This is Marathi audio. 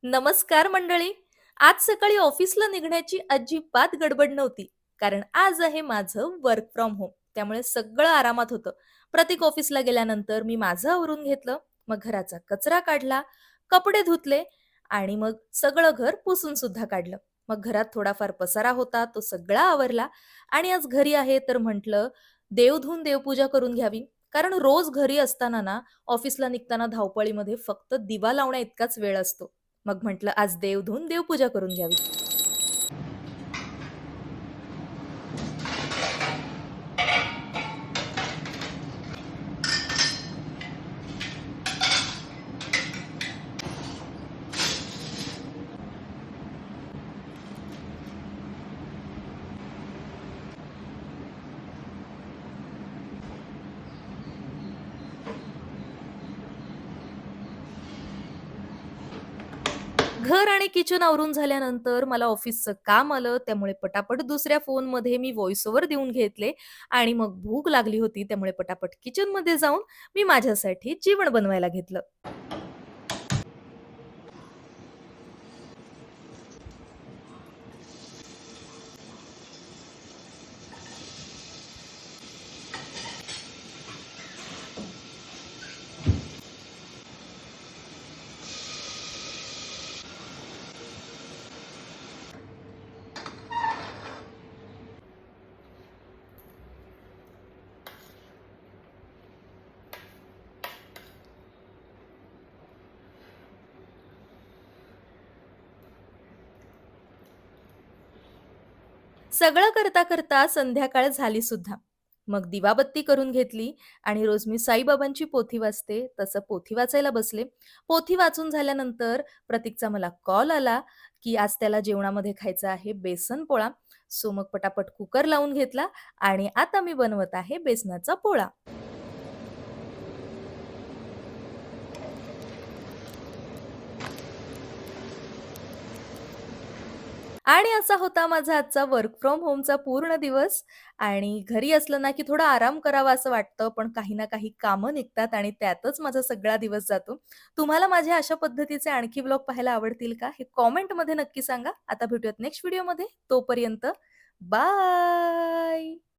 नमस्कार मंडळी. आज सकाळी ऑफिसला निघण्याची अजिबात गडबड नव्हती. कारण आज आहे माझं वर्क फ्रॉम होम. त्यामुळे सगळं आरामात होतं. प्रत्येक ऑफिसला गेल्यानंतर मी माझं आवरून घेतलं. मग घराचा कचरा काढला, कपडे धुतले आणि मग सगळं घर पुसून सुद्धा काढलं. मग घरात थोडाफार पसारा होता, तो सगळा आवरला आणि आज घरी आहे तर म्हटलं देव धुवून देवपूजा करून घ्यावी. कारण रोज घरी असताना ना, ऑफिसला निघताना धावपळीमध्ये फक्त दिवा लावण्या इतकाच वेळ असतो. मग म्हटलं आज देव धुवून देवपूजा करून घ्यावी. घर आणि किचन आवरून झाल्यानंतर मला ऑफिसचं काम आलं, त्यामुळे पटापट दुसऱ्या फोनमध्ये मी व्हॉईस ओव्हर देऊन घेतले आणि मग भूक लागली होती, त्यामुळे पटापट किचनमध्ये जाऊन मी माझ्यासाठी जेवण बनवायला घेतलं. सगळं करता करता संध्याकाळ झाली सुद्धा. मग दिवाबत्ती करून घेतली आणि रोज मी साईबाबांची पोथी वाचते, तसं पोथी वाचायला बसले. पोथी वाचून झाल्यानंतर प्रतीकचा मला कॉल आला, की आज त्याला जेवणामध्ये खायचा आहे बेसन पोळा. सो मग पटापट कुकर लावून घेतला आणि आता मी बनवत आहे बेसनाचा पोळा. आणि असा होता माझा आजचा वर्क फ्रॉम होमचा पूर्ण दिवस. आणि घरी असलं ना, की थोडा आराम करावा असं वाटतं, पण काही ना काही कामं निघतात आणि त्यातच माझा सगळा दिवस जातो. तुम्हाला माझ्या अशा पद्धतीचे आणखी व्लॉग पाहायला आवडतील का? हे कॉमेंटमध्ये नक्की सांगा. आता भेटूयात नेक्स्ट व्हिडिओमध्ये. तोपर्यंत बाय.